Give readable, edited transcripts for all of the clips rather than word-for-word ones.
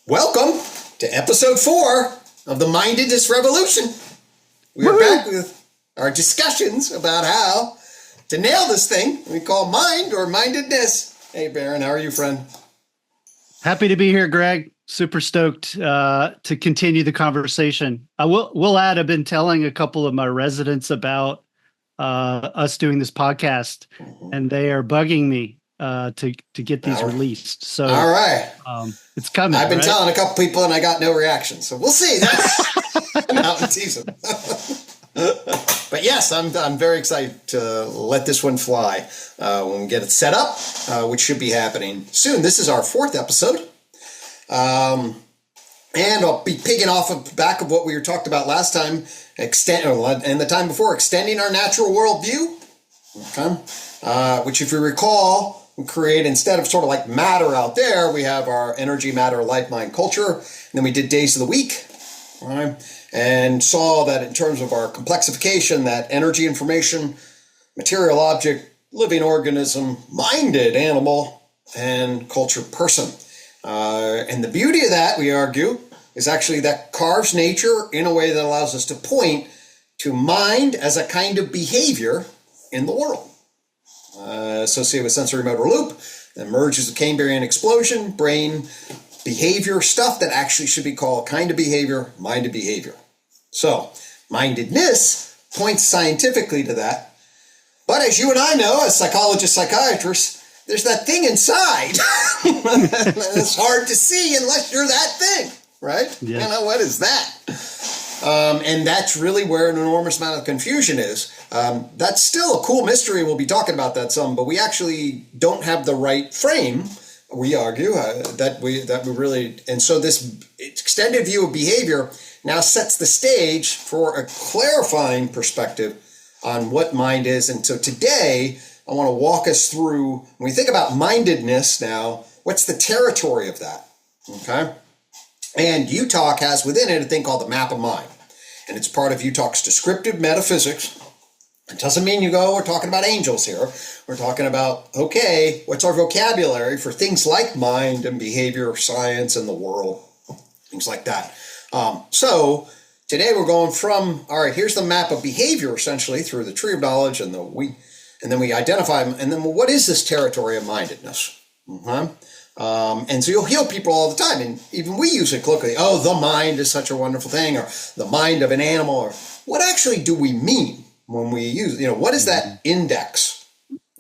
Welcome to episode 4 of the Mindedness Revolution. We are back with our discussions about how to nail this thing we call mind or mindedness. Hey, Baron, how are you, friend? Happy to be here, Greg. Super stoked to continue the conversation. I will add, I've been telling a couple of my residents about us doing this podcast, and they are bugging me to get these released. So, all right, it's coming. I've been telling a couple people, and I got no reaction. So we'll see. Now I'm teasing. But yes, I'm very excited to let this one fly when we get it set up, which should be happening soon. This is our 4th episode. And I'll be picking off of the back of what we were talked about last time, and the time before, extending our natural worldview. Okay, which, if you recall, we create, instead of sort of like matter out there, we have our energy, matter, life, mind, culture. And then we did days of the week, all right, and saw that in terms of our complexification, that energy, information, material object, living organism, minded animal, and culture person. And the beauty of that, we argue, is actually that carves nature in a way that allows us to point to mind as a kind of behavior in the world. Associated with sensory motor loop, emerges a Cambrian explosion, brain behavior, stuff that actually should be called kind of behavior, minded behavior. So, mindedness points scientifically to that. But as you and I know, as psychologists, psychiatrists, there's that thing inside. It's hard to see unless you're that thing, right? Yes. You know, what is that? And that's really where an enormous amount of confusion is. That's still a cool mystery. We'll be talking about that some, but we actually don't have the right frame, we argue, that we really, and so this extended view of behavior now sets the stage for a clarifying perspective on what mind is. And so today, I want to walk us through, when we think about mindedness now, what's the territory of that, okay? And UTalk has within it a thing called the map of mind. And it's part of UTalk's descriptive metaphysics. It doesn't mean you go, we're talking about angels here. We're talking about, okay, what's our vocabulary for things like mind and behavior, science, and the world, things like that. So today we're going from, all right, here's the map of behavior, essentially, through the tree of knowledge, and then we identify them, and then, well, what is this territory of mindedness? And so you'll hear people all the time, and even we use it colloquially, oh, the mind is such a wonderful thing, or the mind of an animal, or what actually do we mean when we use, what is that index?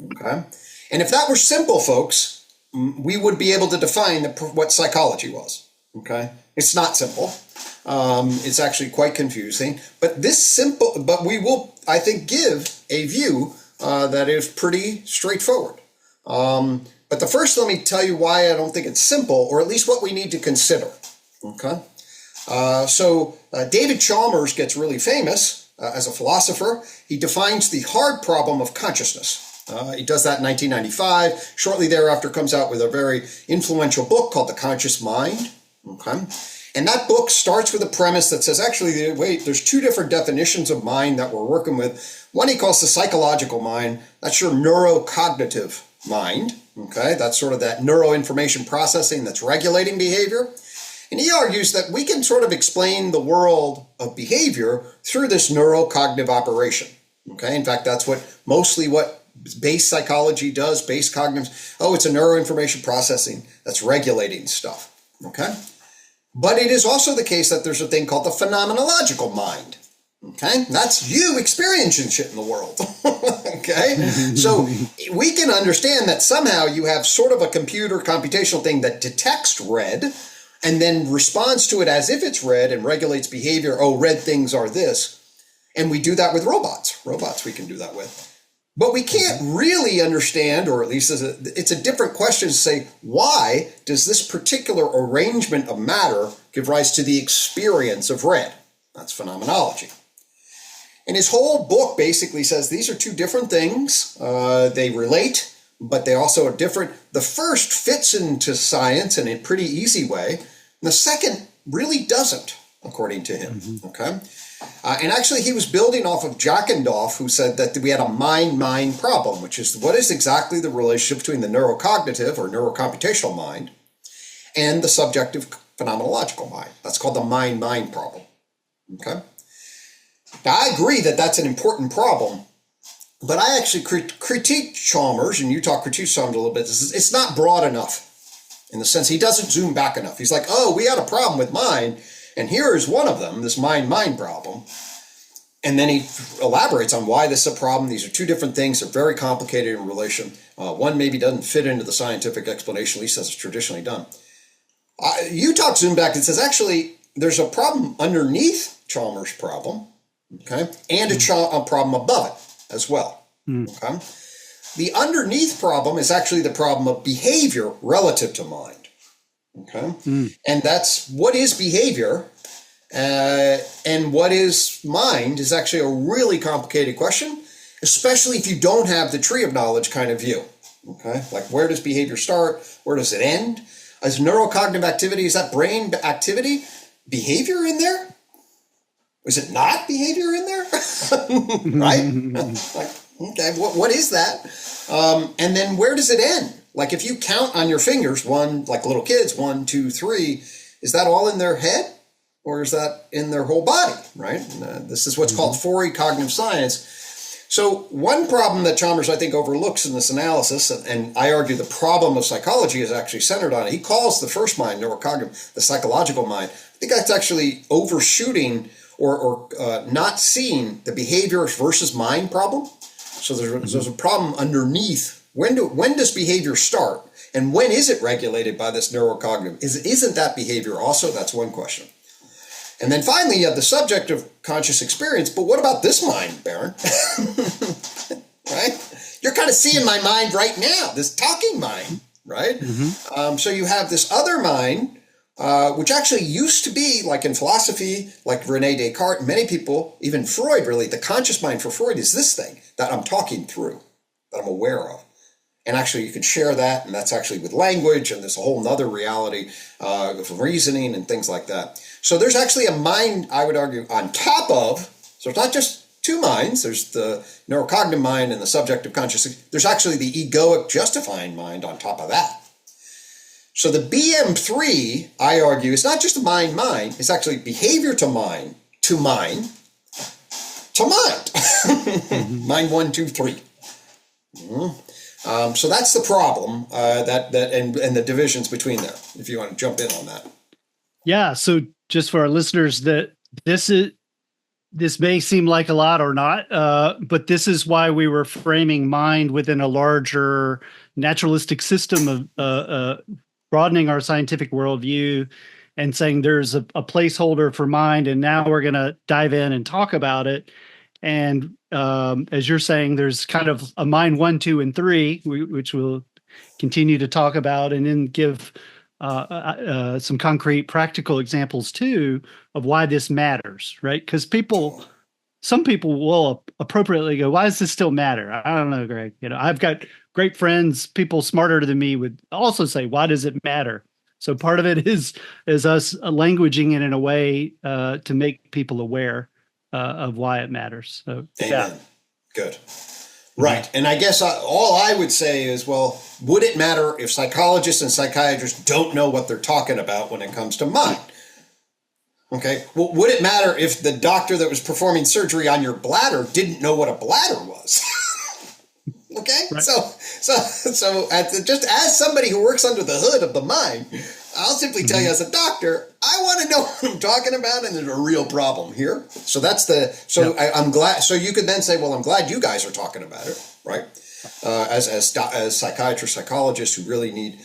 Okay. And if that were simple, folks, we would be able to define what psychology was. Okay. It's not simple. It's actually quite confusing, but but we will, I think, give a view that is pretty straightforward. But first, let me tell you why I don't think it's simple, or at least what we need to consider. Okay. So David Chalmers gets really famous as a philosopher. He defines the hard problem of consciousness. He does that in 1995. Shortly thereafter comes out with a very influential book called The Conscious Mind. Okay. And that book starts with a premise that says, actually, wait, there's 2 different definitions of mind that we're working with. One he calls the psychological mind. That's your neurocognitive mind. Okay, that's sort of that neuroinformation processing that's regulating behavior. And he argues that we can sort of explain the world of behavior through this neurocognitive operation. Okay, in fact, that's mostly what base psychology does, base cognitive. Oh, it's a neuroinformation processing that's regulating stuff. Okay, but it is also the case that there's a thing called the phenomenological mind. Okay, that's you experiencing shit in the world. Okay, so we can understand that somehow you have sort of a computer computational thing that detects red and then responds to it as if it's red and regulates behavior. Oh, red things are this. And we do that with robots. Robots we can do that with. But we can't really understand, or at least it's a different question to say, why does this particular arrangement of matter give rise to the experience of red? That's phenomenology. And his whole book basically says these are 2 different things. They relate, but they also are different. The first fits into science in a pretty easy way. And the second really doesn't, according to him. Okay. And actually, he was building off of Jackendorf, who said that we had a mind-mind problem, which is what is exactly the relationship between the neurocognitive or neurocomputational mind and the subjective phenomenological mind. That's called the mind-mind problem. Okay? Now, I agree that that's an important problem, but I actually critique Chalmers, and you critique Chalmers a little bit. It's not broad enough in the sense he doesn't zoom back enough. He's like, oh, we had a problem with mind, and here is one of them, this mind-mind problem. And then he elaborates on why this is a problem. These are two different things. They're very complicated in relation. One maybe doesn't fit into the scientific explanation, at least as it's traditionally done. Utah zoomed back and says, actually, there's a problem underneath Chalmers' problem, okay, and a problem above it as well. Okay? The underneath problem is actually the problem of behavior relative to mind. Okay? And that's what is behavior and what is mind is actually a really complicated question, especially if you don't have the tree of knowledge kind of view. Okay? Like, where does behavior start? Where does it end? Is neurocognitive activity, is that brain activity behavior in there? Is it not behavior in there? Right? Like, okay, what is that? And then where does it end? Like, if you count on your fingers, one, like little kids, 1, 2, 3, is that all in their head? Or is that in their whole body, right? This is what's called Fourier cognitive science. So one problem that Chalmers, I think, overlooks in this analysis, and I argue the problem of psychology is actually centered on it. He calls the first mind, neurocognitive, the psychological mind. I think that's actually overshooting or not seeing the behavior versus mind problem. So there's a problem underneath. When does behavior start? And when is it regulated by this neurocognitive? Isn't that behavior also? That's one question. And then finally, you have the subject of conscious experience, but what about this mind, Baron? Right? You're kind of seeing my mind right now, this talking mind, right? So you have this other mind, which actually used to be, like in philosophy, like Rene Descartes, many people, even Freud really, the conscious mind for Freud is this thing that I'm talking through, that I'm aware of. And actually you can share that, and that's actually with language, and there's a whole nother reality of reasoning and things like that. So there's actually a mind, I would argue, on top of, so it's not just two minds, there's the neurocognitive mind and the subjective consciousness, there's actually the egoic justifying mind on top of that. So the BM3, I argue, is not just a mind-mind, it's actually behavior to mind, to mind, to mind. Mind 1, 2, 3. So that's the problem, and the divisions between there, if you want to jump in on that. Yeah. So just for our listeners, that this may seem like a lot or not, but this is why we were framing mind within a larger naturalistic system of broadening our scientific worldview and saying there's a placeholder for mind, and now we're going to dive in and talk about it. And as you're saying, there's kind of a mind 1, 2, and 3, which we'll continue to talk about, and then give some concrete practical examples too of why this matters, right? Because some people will appropriately go, why does this still matter? I don't know, Greg. I've got great friends, people smarter than me would also say, why does it matter? So part of it is us languaging it in a way to make people aware of why it matters. So, Amen. Yeah. Good. Right. And I guess all I would say is, well, would it matter if psychologists and psychiatrists don't know what they're talking about when it comes to mind? Okay. Well, would it matter if the doctor that was performing surgery on your bladder didn't know what a bladder was? Okay. Right. So just as somebody who works under the hood of the mind, I'll simply tell you as a doctor, I want to know what I'm talking about, and there's a real problem here. So I'm glad. So you could then say, well, I'm glad you guys are talking about it, right? As psychiatrists, psychologists who really need.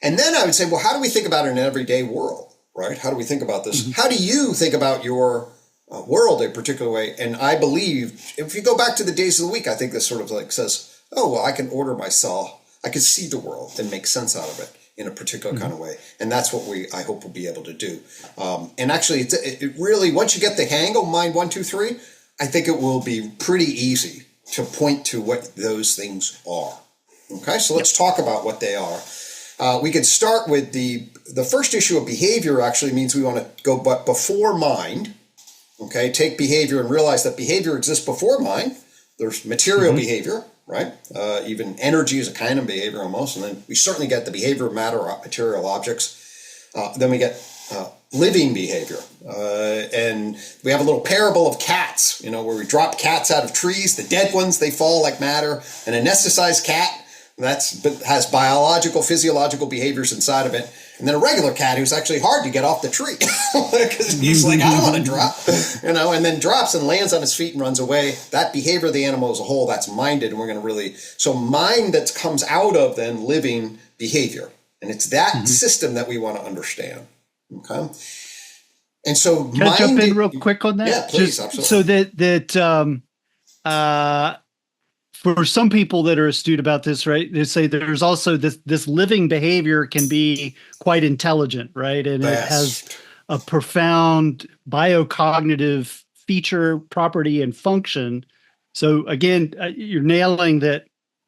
And then I would say, well, how do we think about it in an everyday world, right? How do we think about this? How do you think about your world a particular way? And I believe, if you go back to the days of the week, I think this sort of like says, oh, well, I can order myself. I can see the world and make sense out of it in a particular kind of way. And that's what I hope we'll be able to do. And actually, it really, once you get the hang of mind 1, 2, 3, I think it will be pretty easy to point to what those things are. Okay, so let's talk about what they are. We could start with the first issue of behavior. Actually means we want to go before mind. Okay, take behavior and realize that behavior exists before mind. There's material behavior, right? Even energy is a kind of behavior almost. And then we certainly get the behavior of matter, material objects. Then we get living behavior. And we have a little parable of cats, where we drop cats out of trees. The dead ones, they fall like matter. An anesthetized cat, has biological, physiological behaviors inside of it. And then a regular cat who's actually hard to get off the tree because he's like, I don't want to drop, and then drops and lands on his feet and runs away. That behavior of the animal as a whole, that's minded. And we're going to so mind that comes out of then living behavior. And it's that system that we want to understand. Okay. And so can I jump in real quick on that? Yeah, please. Absolutely. So for some people that are astute about this, right, they say there's also this living behavior can be quite intelligent, right? And it has a profound biocognitive feature, property, and function. So again, you're nailing that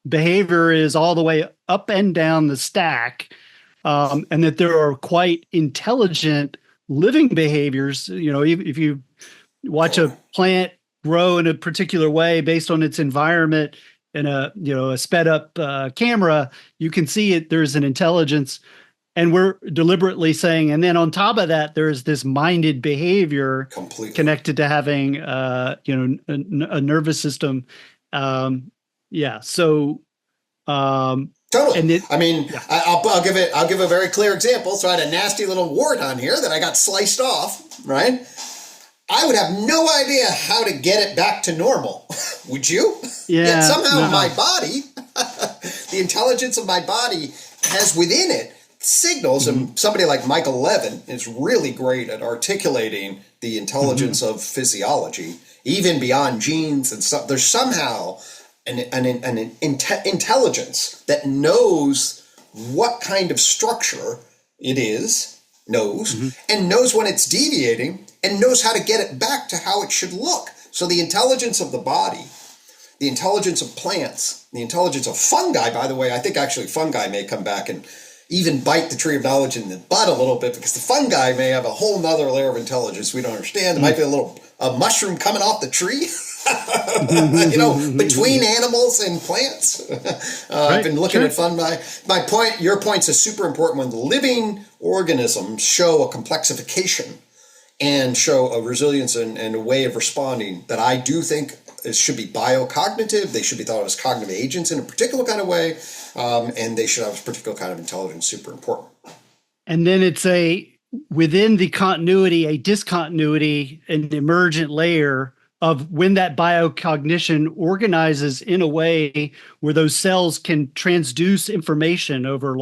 behavior is all the way up and down the stack, and that there are quite intelligent living behaviors. If you watch a plant grow in a particular way based on its environment in a sped up camera, you can see it. There's an intelligence, and we're deliberately saying, and then on top of that, there's this minded behavior connected to having a nervous system. So. Totally. I'll give a very clear example. So I had a nasty little wart on here that I got sliced off, right? I would have no idea how to get it back to normal. Would you? Yeah. Yet somehow my body, the intelligence of my body has within it signals, and somebody like Michael Levin is really great at articulating the intelligence of physiology, even beyond genes and stuff. There's somehow an intelligence that knows what kind of structure it is, and knows when it's deviating, and knows how to get it back to how it should look. So the intelligence of the body, the intelligence of plants, the intelligence of fungi, by the way, I think actually fungi may come back and even bite the tree of knowledge in the butt a little bit, because the fungi may have a whole nother layer of intelligence we don't understand. There might be a mushroom coming off the tree, between animals and plants. I've been looking at fungi. Your point's a super important one. The living organisms show a complexification and show a resilience and a way of responding that I do think should be biocognitive. They should be thought of as cognitive agents in a particular kind of way, and they should have a particular kind of intelligence, super important. And then it's within the continuity, a discontinuity, an emergent layer of when that biocognition organizes in a way where those cells can transduce information over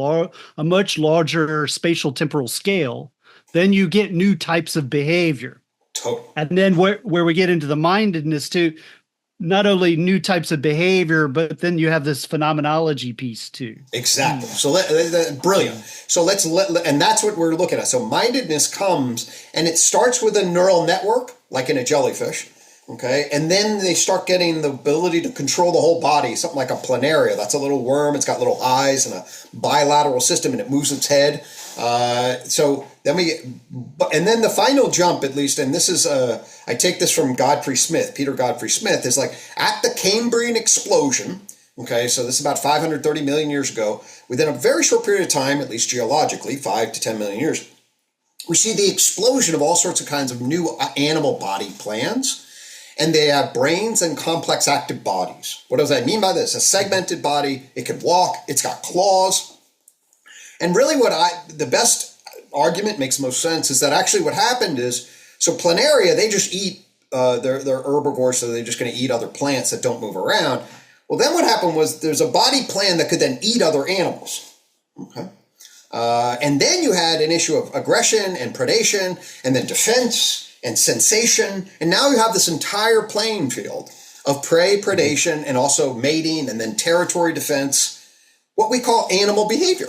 a much larger spatial temporal scale, then you get new types of behavior. Totally. And then where we get into the mindedness too, not only new types of behavior, but then you have this phenomenology piece too. Exactly. So brilliant. So and that's what we're looking at. So mindedness comes, and it starts with a neural network, like in a jellyfish. Okay, and then they start getting the ability to control the whole body, something like a planaria. That's a little worm. It's got little eyes and a bilateral system, and it moves its head. And then the final jump, at least, and this is I take this from Peter Godfrey Smith, is like at the Cambrian explosion. Okay, so this is about 530 million years ago. Within a very short period of time, at least geologically, 5 to 10 million years, we see the explosion of all sorts of kinds of new animal body plans. And they have brains and complex active bodies. What does that mean by this? A segmented body, it can walk, it's got claws. And really the best argument, makes most sense, is that actually what happened is, so planaria, they just eat, they're herbivores, so they're just going to eat other plants that don't move around. Well, then what happened was there's a body plan that could then eat other animals. Okay. And then you had an issue of aggression and predation, and then defense and sensation, and now you have this entire playing field of prey, predation, and also mating, and then territory defense, what we call animal behavior,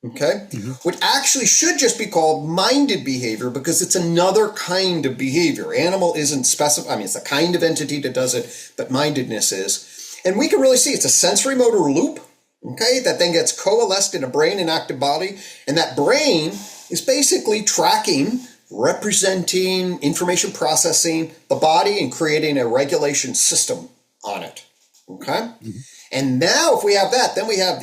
okay? Which actually should just be called minded behavior, because it's another kind of behavior. Animal isn't specified, it's the kind of entity that does it, but mindedness is. And we can really see it's a sensory motor loop, okay, that then gets coalesced in a brain and active body, and that brain is basically tracking, representing, information processing the body and creating a regulation system on it, okay? And now if we have that, then we have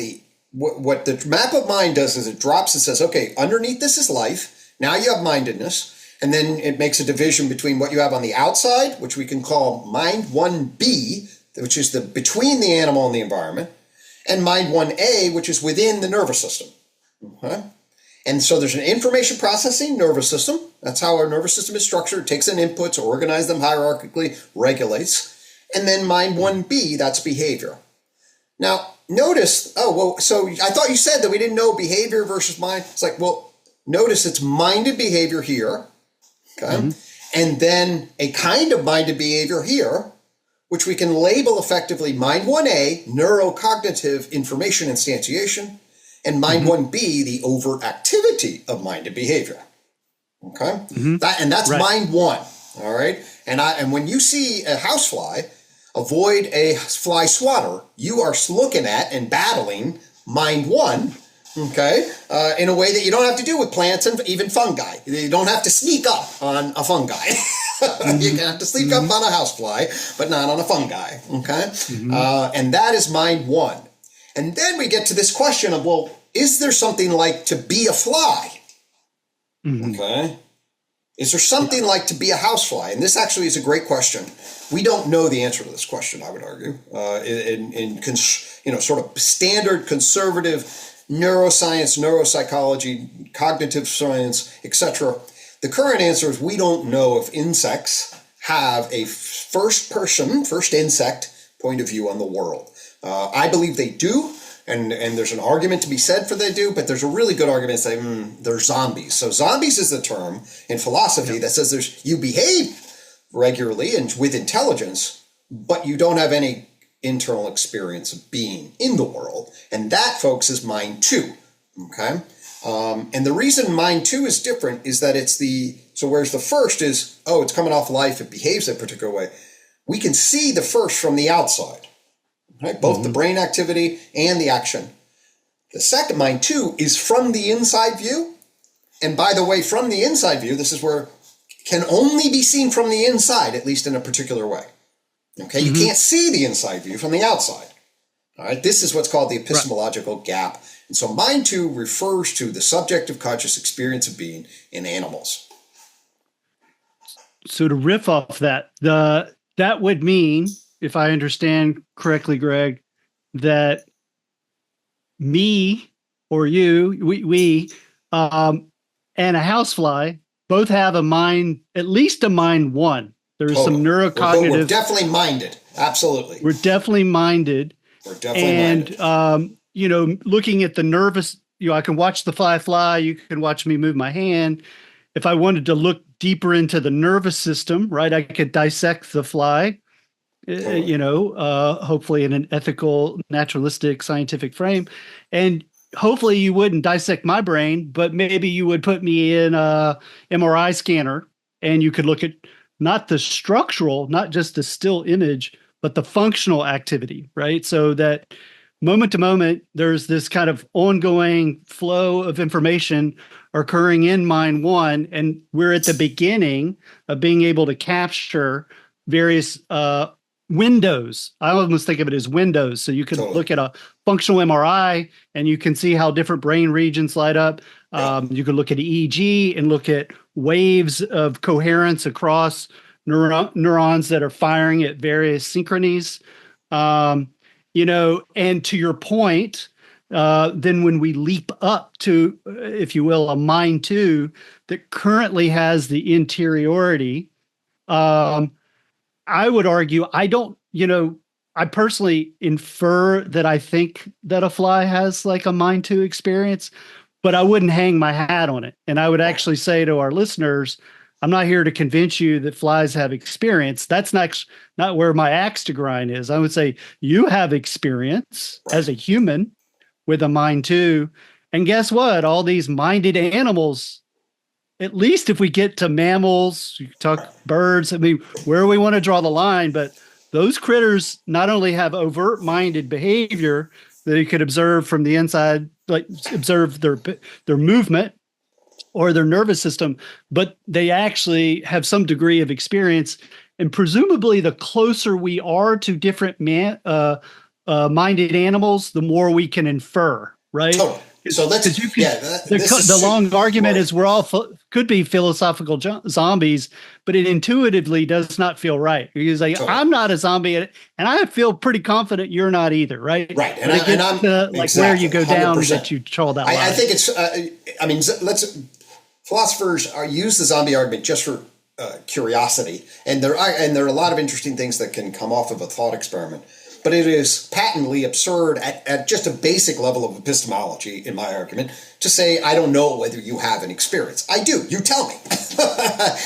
what the map of mind does is it drops and says, okay, underneath this is life. Now you have mindedness, and then it makes a division between what you have on the outside, which we can call mind 1B, which is the between the animal and the environment, and mind 1A, which is within the nervous system. Okay? And so there's an information processing nervous system. That's how our nervous system is structured. It takes in inputs, organizes them hierarchically, regulates. And then mind 1B, that's behavior. Now, notice, so I thought you said that we didn't know behavior versus mind. It's like, well, notice it's minded behavior here, okay? Mm-hmm. And then a kind of minded behavior here, which we can label effectively mind 1A, neurocognitive information instantiation, and mind 1B, the overt activity of minded behavior. Okay? Mm-hmm. That's right. Mind 1. All right? And when you see a housefly avoid a fly swatter, you are looking at and battling mind 1, okay, in a way that you don't have to do with plants and even fungi. You don't have to sneak up on a fungi. Mm-hmm. You have to sneak up on a housefly, but not on a fungi. Okay? Mm-hmm. And that is mind 1. And then we get to this question of, well, is there something like to be a fly? Mm-hmm. Okay. Is there something like to be a housefly? And this actually is a great question. We don't know the answer to this question, I would argue. Sort of standard conservative neuroscience, neuropsychology, cognitive science, etc. The current answer is we don't know if insects have a first insect point of view on the world. I believe they do, and there's an argument to be said for they do, but there's a really good argument to say they're zombies. So zombies is the term in philosophy that says you behave regularly and with intelligence, but you don't have any internal experience of being in the world. And that, folks, is mind 2, okay? And the reason mind 2 is different is that whereas the first is, it's coming off life, it behaves a particular way. We can see the first from the outside. Right? Both the brain activity and the action. The second, mind 2, is from the inside view. And by the way, from the inside view, this is where it can only be seen from the inside, at least in a particular way. Okay, you can't see the inside view from the outside. All right, this is what's called the epistemological gap. And so mind 2 refers to the subjective conscious experience of being in animals. So to riff off that, that would mean, if I understand correctly, Gregg, that me or you, we, and a housefly both have a mind, at least a mind 1. There's some neurocognitive. We're definitely minded. Absolutely. We're definitely minded. Minded. Looking at the nervous, I can watch the fly. You can watch me move my hand. If I wanted to look deeper into the nervous system, right, I could dissect the fly. Hopefully in an ethical, naturalistic, scientific frame. And hopefully you wouldn't dissect my brain, but maybe you would put me in a MRI scanner and you could look at not the structural, not just the still image, but the functional activity, right? So that moment to moment, there's this kind of ongoing flow of information occurring in mind 1. And we're at the beginning of being able to capture various windows. I almost think of it as windows. So you can look at a functional MRI and you can see how different brain regions light up. You can look at EEG and look at waves of coherence across neurons that are firing at various synchronies. And to your point, then when we leap up to, if you will, a mind 2 that currently has the interiority, I would argue, I personally infer that I think that a fly has like a mind 2 experience, but I wouldn't hang my hat on it. And I would actually say to our listeners, I'm not here to convince you that flies have experience. That's not where my axe to grind is. I would say you have experience as a human with a mind 2. And guess what? All these minded animals, at least if we get to mammals, you talk birds, where we want to draw the line, but those critters not only have overt minded behavior that you could observe from the inside, like observe their movement or their nervous system, but they actually have some degree of experience. And presumably the closer we are to different minded animals, the more we can infer, right? So let's, because you could, yeah, the long argument is we're all could be philosophical zombies, but it intuitively does not feel right. You're like, totally. I'm not a zombie, and I feel pretty confident you're not either, right? Right, and I'm like exactly, where you go down 100%. That you troll that line. I think it's. I mean, philosophers use the zombie argument just for curiosity, and there are a lot of interesting things that can come off of a thought experiment. But it is patently absurd at just a basic level of epistemology, in my argument, to say, I don't know whether you have an experience. I do. You tell me.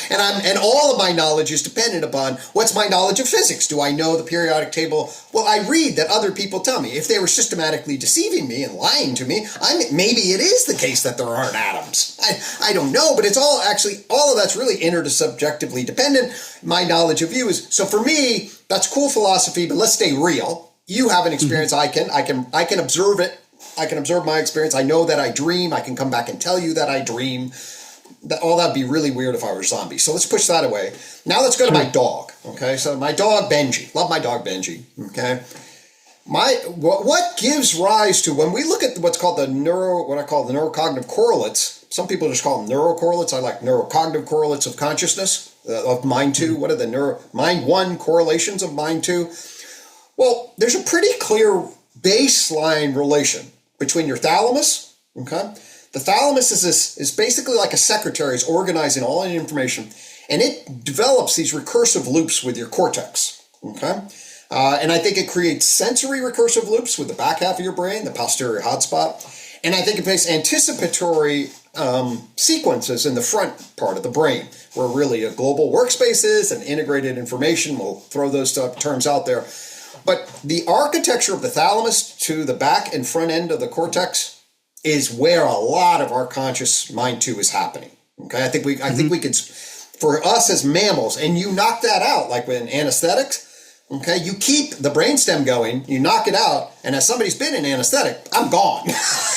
and all of my knowledge is dependent upon what's my knowledge of physics. Do I know the periodic table? Well, I read that other people tell me. If they were systematically deceiving me and lying to me, maybe it is the case that there aren't atoms. I don't know, but it's all of that's really intersubjectively dependent. My knowledge of you is, so for me, that's cool philosophy, but let's stay real. You have an experience. Mm-hmm. I can observe it. I can observe my experience. I know that I dream. I can come back and tell you that I dream. All that'd be really weird if I were a zombie. So let's push that away. Now let's go to my dog. Okay, so my dog Benji. Love my dog Benji. Okay, what gives rise to, when we look at what's called what I call the neurocognitive correlates. Some people just call them neurocorrelates. I like neurocognitive correlates of consciousness, of mind two. What are the mind one correlations of mind two? Well, there's a pretty clear baseline relation between your thalamus. Okay, the thalamus is basically like a secretary. It's organizing all the information, and it develops these recursive loops with your cortex. Okay, and I think it creates sensory recursive loops with the back half of your brain, the posterior hotspot, and I think it makes anticipatory sequences in the front part of the brain, where really a global workspace is and integrated information. We'll throw those terms out there. But the architecture of the thalamus to the back and front end of the cortex is where a lot of our conscious mind two is happening. Okay, I think we could, for us as mammals, and you knock that out like with anesthetics. Okay, you keep the brainstem going, you knock it out, and as somebody's been in anesthetic, I'm gone.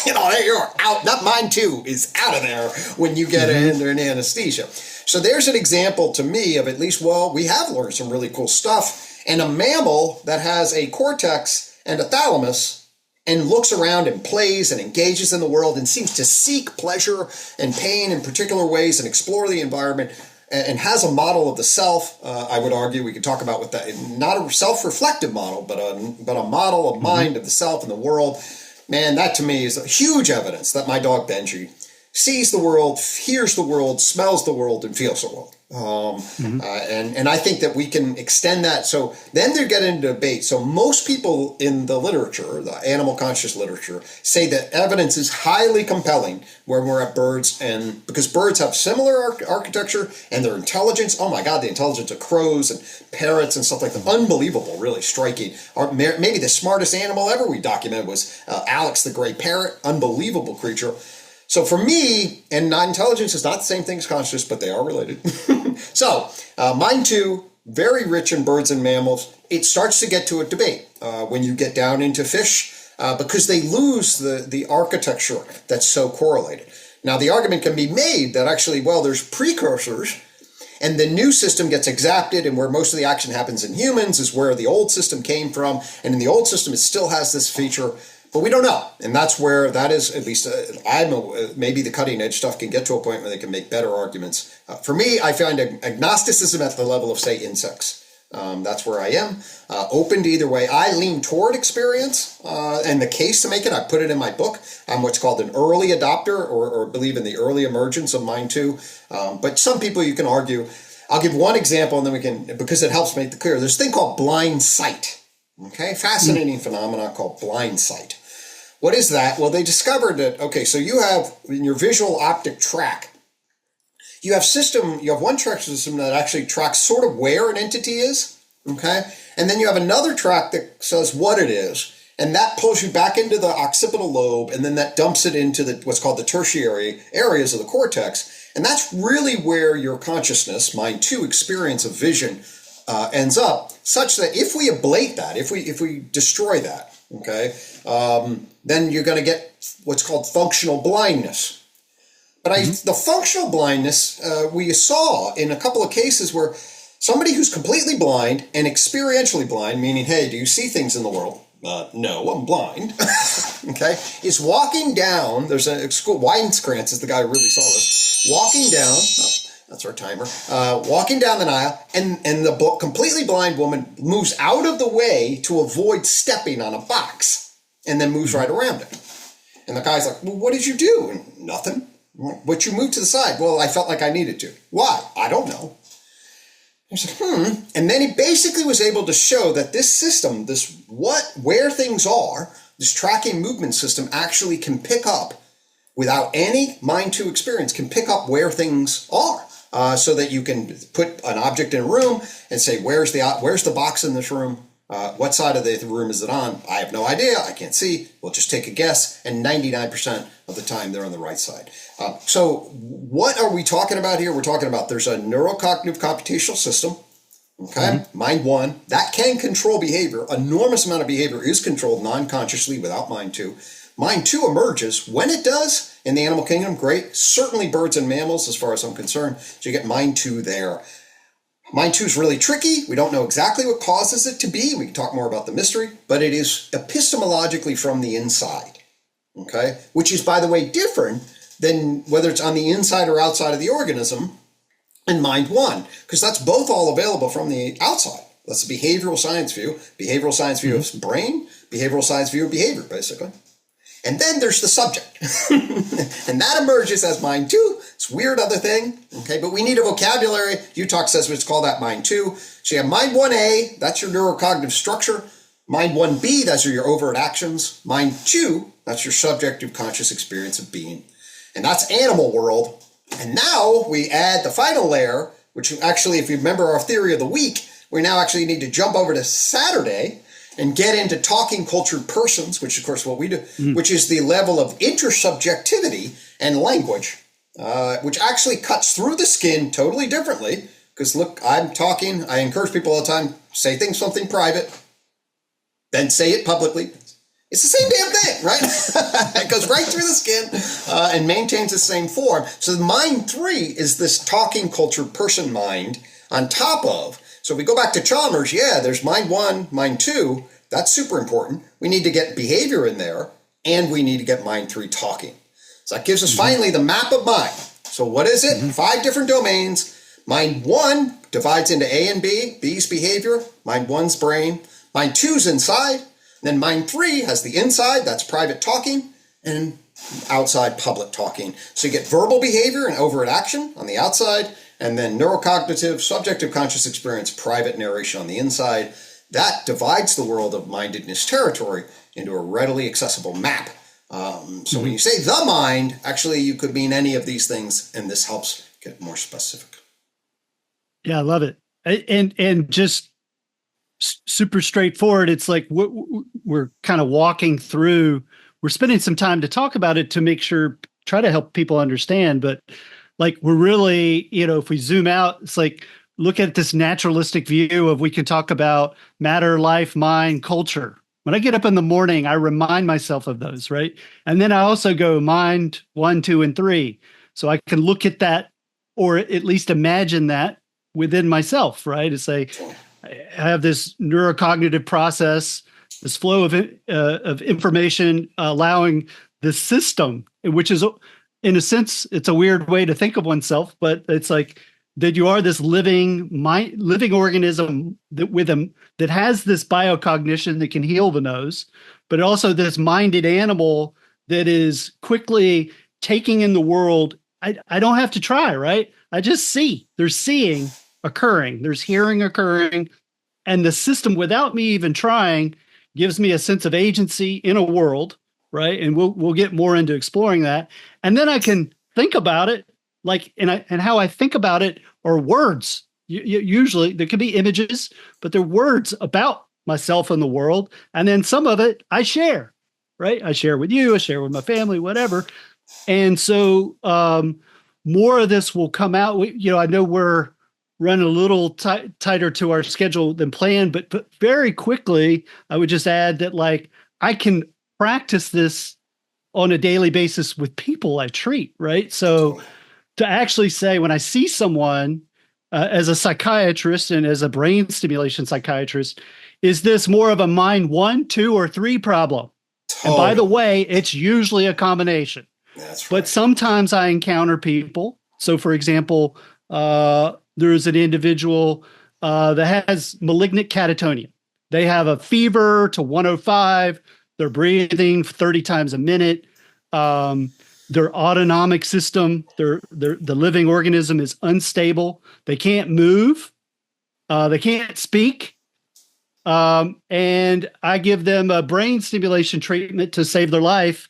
You're out. That mind too is out of there when you get under an anesthesia. So there's an example to me of at least, we have learned some really cool stuff. And a mammal that has a cortex and a thalamus and looks around and plays and engages in the world and seems to seek pleasure and pain in particular ways and explore the environment, and has a model of the self, I would argue, we could talk about with that, not a self-reflective model, but a model of mind of the self and the world. Man, that to me is a huge evidence that my dog Benji sees the world, hears the world, smells the world, and feels the world. And I think that we can extend that. So then they get into debate. So most people in the literature, the animal conscious literature, say that evidence is highly compelling when we're at birds, and because birds have similar architecture and their intelligence. Oh my God, the intelligence of crows and parrots and stuff like that. Unbelievable, really striking. Or maybe the smartest animal ever we documented was Alex the gray parrot. Unbelievable creature. So for me, and intelligence is not the same thing as consciousness, but they are related. So mind two, very rich in birds and mammals. It starts to get to a debate when you get down into fish, because they lose the architecture that's so correlated. Now the argument can be made that actually, there's precursors, and the new system gets exapted, and where most of the action happens in humans is where the old system came from, and in the old system it still has this feature. But we don't know, and that's where that is, at least maybe the cutting edge stuff can get to a point where they can make better arguments. For me, I find agnosticism at the level of, say, insects. That's where I am. Open to either way. I lean toward experience and the case to make it. I put it in my book. I'm what's called an early adopter, or believe in the early emergence of mind too. But some people you can argue. I'll give one example, and then we can, because it helps make it clear. There's a thing called blind sight. Okay, fascinating phenomenon called blind sight. What is that? Well, they discovered that, so you have in your visual optic track, you have one track system that actually tracks sort of where an entity is, okay? And then you have another track that says what it is, and that pulls you back into the occipital lobe, and then that dumps it into what's called the tertiary areas of the cortex. And that's really where your consciousness, mind two, experience of vision ends up, such that if we ablate that, if we destroy that, okay, then you're going to get what's called functional blindness. But the functional blindness we saw in a couple of cases where somebody who's completely blind and experientially blind, meaning, hey, do you see things in the world? no, I'm blind. Okay, is walking down. There's a school. Weinskrantz is the guy who really saw this. Walking down. Oh, that's our timer. Walking down the aisle, and the completely blind woman moves out of the way to avoid stepping on a box, and then moves right around it. And the guy's like, "Well, what did you do?" And, nothing. But you moved to the side. Well, I felt like I needed to. Why? I don't know. He's like, And then he basically was able to show that this system, where things are, this tracking movement system actually can pick up, without any mind to experience, can pick up where things are. So that you can put an object in a room and say, where's the box in this room? What side of the room is it on? I have no idea. I can't see. We'll just take a guess. And 99% of the time, they're on the right side. So what are we talking about here? We're talking about there's a neurocognitive computational system, okay? Mind one, that can control behavior. Enormous amount of behavior is controlled non-consciously without mind two. Mind two emerges. When it does in the animal kingdom, great. Certainly birds and mammals, as far as I'm concerned. So you get mind two there. Mind two is really tricky. We don't know exactly what causes it to be. We can talk more about the mystery, but it is epistemologically from the inside, okay? Which is, by the way, different than whether it's on the inside or outside of the organism in mind one, because that's both all available from the outside. That's the behavioral science view of brain, behavioral science view of behavior, basically. And then there's the subject. And that emerges as mind two. It's a weird other thing, okay? But we need a vocabulary. UTalk says let's call that mind two. So you have mind 1A, that's your neurocognitive structure. Mind 1B, those are your overt actions. Mind 2, that's your subjective conscious experience of being. And that's animal world. And now we add the final layer, which actually, if you remember our theory of the week, we now actually need to jump over to Saturday and get into talking cultured persons, which of course what we do, which is the level of intersubjectivity and language, which actually cuts through the skin totally differently. Because look, I'm talking, I encourage people all the time, say something private, then say it publicly. It's the same damn thing, right? It goes right through the skin and maintains the same form. So the mind three is this talking cultured person mind on top of. So if we go back to Chalmers, there's mind one, mind two. That's super important. We need to get behavior in there, and we need to get mind three talking. So that gives us finally the map of mind. So what is it? 5 different domains. Mind one divides into A and B. B's behavior. Mind one's brain. Mind two's inside. Then mind three has the inside. That's private talking. And outside public talking. So you get verbal behavior and overt action on the outside. And then neurocognitive, subjective conscious experience, private narration on the inside. That divides the world of mindedness territory into a readily accessible map. So when you say the mind, actually you could mean any of these things, and this helps get more specific. Yeah, I love it. And just super straightforward. It's like we're kind of walking through, we're spending some time to talk about it to make sure, try to help people understand, but like we're really, if we zoom out, it's like, look at this naturalistic view of, we can talk about matter, life, mind, culture. When I get up in the morning, I remind myself of those, right? And then I also go mind 1, 2, and 3. So I can look at that, or at least imagine that within myself, right? To say, I have this neurocognitive process, this flow of information, allowing the system, which is, in a sense, it's a weird way to think of oneself, but it's like that you are this living organism that has this biocognition that can heal the nose, but also this minded animal that is quickly taking in the world. I don't have to try, right? I just see. There's seeing occurring. There's hearing occurring. And the system, without me even trying, gives me a sense of agency in a world, right? And we'll get more into exploring that. And then I can think about it, like, and how I think about it are words. Usually there could be images, but they're words about myself and the world. And then some of it I share, right? I share with you, I share with my family, whatever. And so more of this will come out. I know we're running a little tighter to our schedule than planned, but very quickly, I would just add that, like, I can practice this on a daily basis with people I treat, right? So to actually say, when I see someone, as a psychiatrist and as a brain stimulation psychiatrist, is this more of a mind 1, 2, or 3 problem? Totally. And by the way, it's usually a combination. That's right. But sometimes I encounter people. So, for example, there's an individual that has malignant catatonia. They have a fever to 105. They're breathing 30 times a minute. Their autonomic system, the living organism is unstable. They can't move. They can't speak. And I give them a brain stimulation treatment to save their life.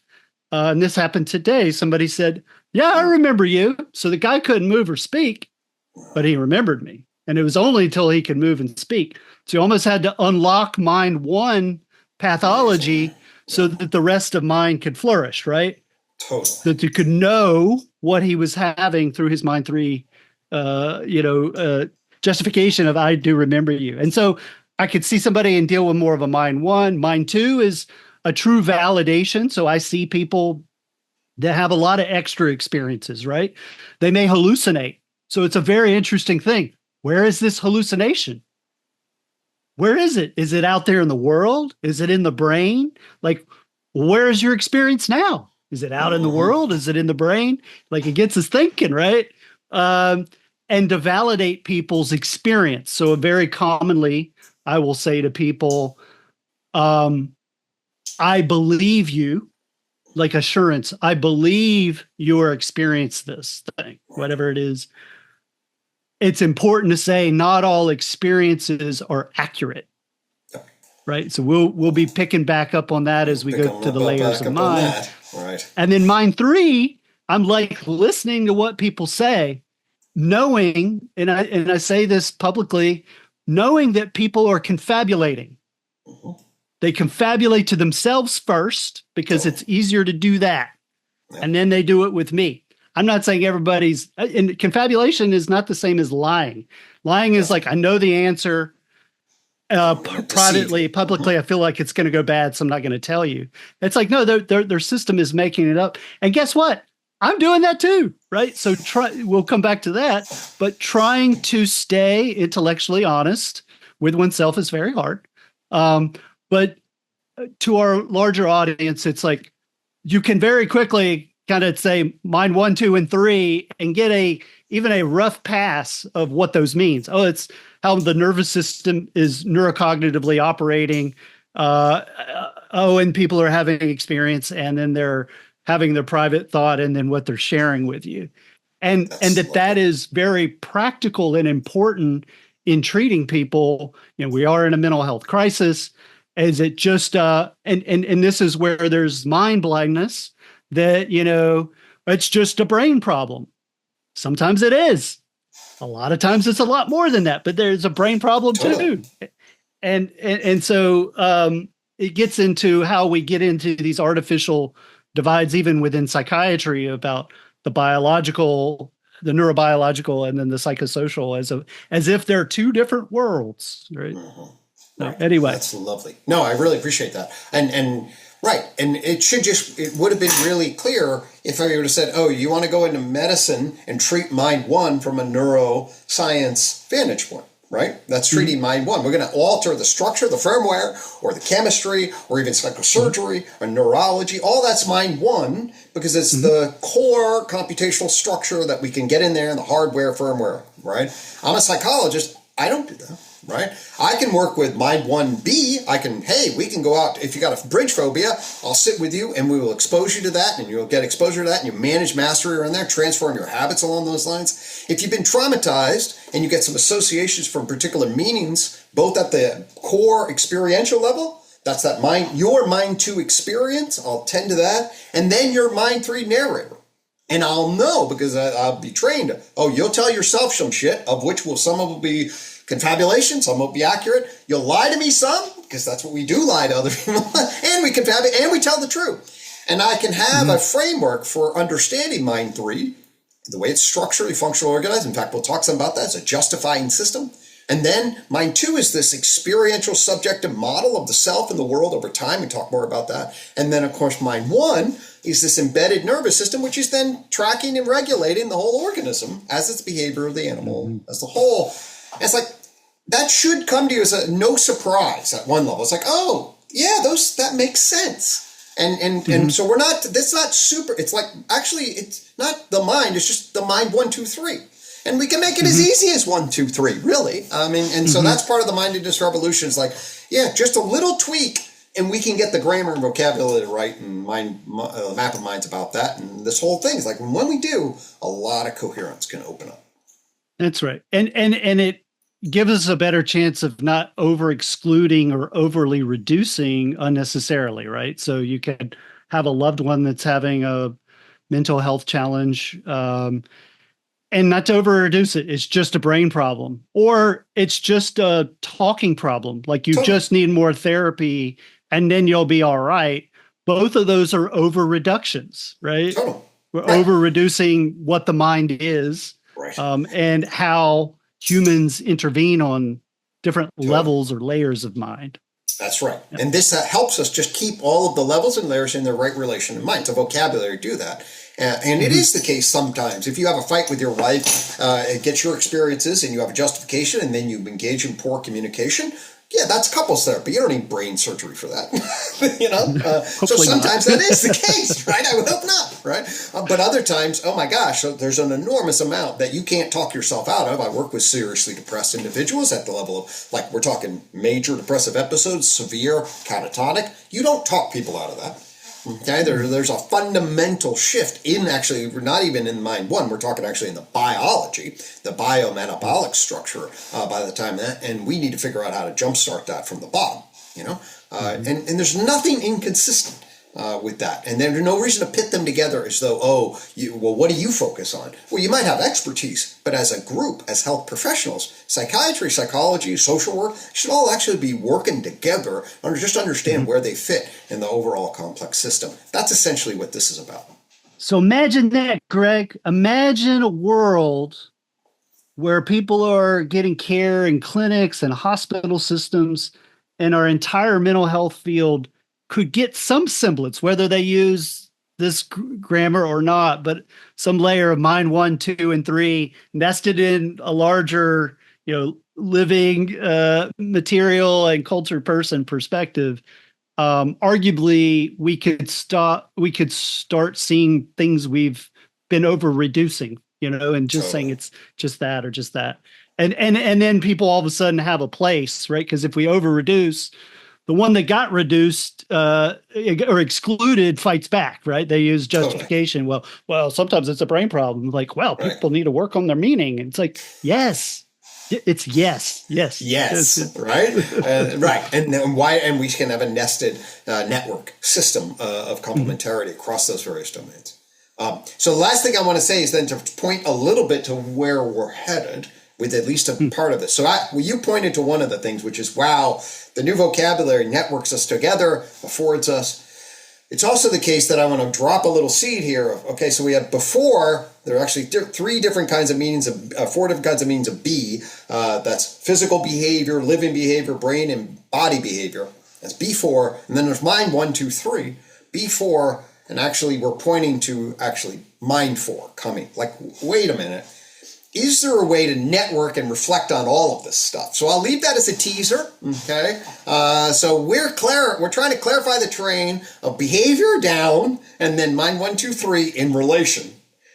And this happened today. Somebody said, yeah, I remember you. So the guy couldn't move or speak, but he remembered me. And it was only until he could move and speak. So you almost had to unlock mind 1 pathology so that the rest of mind could flourish, right? Totally. That you could know what he was having through his mind 3, justification of I do remember you. And so I could see somebody and deal with more of a mind 1. Mind 2 is a true validation. So I see people that have a lot of extra experiences, right? They may hallucinate. So it's a very interesting thing. Where is this hallucination? Where is it? Is it out there in the world? Is it in the brain? Like, where is your experience now? Is it out in the world? Is it in the brain? Like, it gets us thinking, right? And to validate people's experience. So very commonly, I will say to people, I believe you, like assurance. I believe you experienced this thing, whatever it is. It's important to say not all experiences are accurate, right? So we'll be picking back up on that as we go to the layers of mind. Right. And then mind 3, I'm like listening to what people say, knowing, and I say this publicly, knowing that people are confabulating. Mm-hmm. They confabulate to themselves first because it's easier to do that. Yeah. And then they do it with me. I'm not saying everybody's, and confabulation is not the same as lying. Lying is like, I know the answer privately, publicly, I feel like it's going to go bad, so I'm not going to tell you. It's like, no, their system is making it up. And guess what? I'm doing that too, right? So we'll come back to that, but trying to stay intellectually honest with oneself is very hard. But to our larger audience, it's like you can very quickly kind of say mind 1, 2, and 3 and get even a rough pass of what those means. Oh, it's how the nervous system is neurocognitively operating. And people are having experience, and then they're having their private thought, and then what they're sharing with you. And that is very practical and important in treating people. You know, we are in a mental health crisis. Is it just and this is where there's mind blindness that, you know, it's just a brain problem. Sometimes it is. A lot of times it's a lot more than that, but there's a brain problem too. And so it gets into how we get into these artificial divides, even within psychiatry, about the biological, the neurobiological, and then the psychosocial, as if they're two different worlds, right? Mm-hmm. So, anyway, that's lovely. No, I really appreciate that. And right, and it would have been really clear if I would have said, "Oh, you want to go into medicine and treat mind 1 from a neuroscience vantage point." Right? That's treating mind 1. We're going to alter the structure, the firmware, or the chemistry, or even psychosurgery, or neurology. All that's mind 1 because it's the core computational structure that we can get in there in the hardware, firmware, right? I'm a psychologist. I don't do that, right? I can work with mind 1B. We can go out. If you got a bridge phobia, I'll sit with you and we will expose you to that, and you'll get exposure to that, and you manage mastery around there, transform your habits along those lines. If you've been traumatized and you get some associations from particular meanings, both at the core experiential level, that's your mind 2 experience, I'll tend to that, and then your mind 3 narrator. And I'll know because I'll be trained. Oh, you'll tell yourself some shit, of which some of will be confabulation, some will be accurate. You'll lie to me some, because that's what we do, lie to other people. And we confabulate, and we tell the truth. And I can have a framework for understanding mind 3, the way it's structurally, functionally organized. In fact, we'll talk some about that. It's a justifying system. And then mind 2 is this experiential subjective model of the self and the world over time. We talk more about that. And then, of course, mind 1 is this embedded nervous system, which is then tracking and regulating the whole organism as its behavior of the animal as the whole. And it's like, that should come to you as no surprise at one level. It's like, oh, yeah, that makes sense. And so that's not super, it's like, actually, it's not the mind, it's just the mind 1, 2, 3. And we can make it as easy as 1, 2, 3, really. I mean, and so that's part of the mindedness revolution. It's like, yeah, just a little tweak, and we can get the grammar and vocabulary right, and map of minds about that. And this whole thing is like, when we do, a lot of coherence can open up. That's right. And it gives us a better chance of not over excluding or overly reducing unnecessarily, right? So you can have a loved one that's having a mental health challenge, and not to over reduce it. It's just a brain problem, or it's just a talking problem. Like you just need more therapy and then you'll be all right. Both of those are over reductions, right? We're over reducing what the mind is, and how humans intervene on different levels or layers of mind. That's right. Yep. And this helps us just keep all of the levels and layers in the right relation in mind. So vocabulary do that. And it is the case sometimes. If you have a fight with your wife, it gets your experiences and you have a justification and then you engage in poor communication, yeah, that's couples therapy. You don't need brain surgery for that, So sometimes that is the case, right? I would hope not, right? But other times, oh my gosh, there's an enormous amount that you can't talk yourself out of. I work with seriously depressed individuals at the level of, like, we're talking major depressive episodes, severe, catatonic. You don't talk people out of that. Okay, there's a fundamental shift in, actually, not even in mind one, we're talking actually in the biology, the biometabolic structure by the time that, and we need to figure out how to jumpstart that from the bottom, and there's nothing inconsistent with that. And there's no reason to pit them together as though, what do you focus on? Well, you might have expertise, but as a group, as health professionals, psychiatry, psychology, social work should all actually be working together and just understand where they fit in the overall complex system. That's essentially what this is about. So imagine that, Greg. Imagine a world where people are getting care in clinics and hospital systems, and our entire mental health field could get some semblance, whether they use this grammar or not, but some layer of mind 1, 2, and 3 nested in a larger, living material and culture person perspective. Arguably, we could start seeing things we've been over reducing, and just saying it's just that or just that, and then people all of a sudden have a place, right? Because if we over reduce, the one that got reduced or excluded fights back, right? They use justification. Well, sometimes it's a brain problem. Like, people need to work on their meaning. And it's like, yes, it's yes, right, right. And why? And we can have a nested network system of complementarity across those various domains. So the last thing I want to say is then to point a little bit to where we're headed with at least a part of this. So you pointed to one of the things, which is, the new vocabulary networks us together, affords us. It's also the case that I want to drop a little seed here. Okay, so we have before, there are actually four different kinds of meanings of B. That's physical behavior, living behavior, brain and body behavior. That's B4. And then there's mind 1, 2, 3. B4, and actually we're pointing to actually mind 4 coming. Like, wait a minute. Is there a way to network and reflect on all of this stuff? So I'll leave that as a teaser, okay? So we're trying to clarify the terrain of behavior down, and then mind 1, 2, 3 in relation.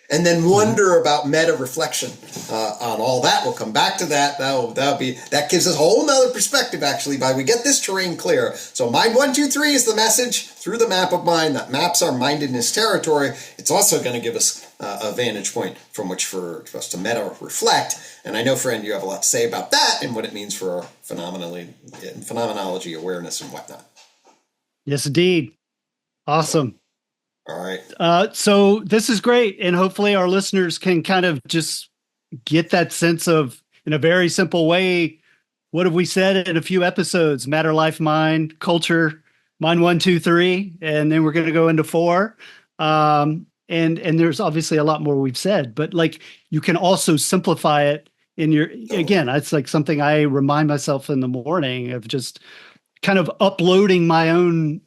And then wonder about meta reflection on all that. We'll come back to that. That gives us a whole nother perspective, actually, by we get this terrain clear. So mind 1, 2, 3 is the message through the map of mind that maps our mindedness territory. It's also going to give us a vantage point from which for us to meta reflect. And I know, friend, you have a lot to say about that and what it means for our phenomenology, awareness, and whatnot. Yes, indeed. Awesome. All right. So this is great. And hopefully our listeners can kind of just get that sense of, in a very simple way, what have we said in a few episodes? Matter, life, mind, culture, mind 1, 2, 3. And then we're going to go into 4. And there's obviously a lot more we've said, but like you can also simplify it in again, it's like something I remind myself in the morning of, just kind of uploading my own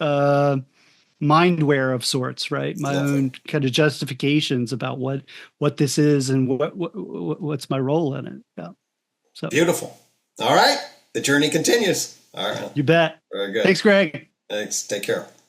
mindware of sorts, right? My Lovely. own kind of justifications about what this is and what's my role in it. Yeah. So Beautiful. All right. The journey continues. All right. you bet. Very good. Thanks, Greg. Thanks. Take care.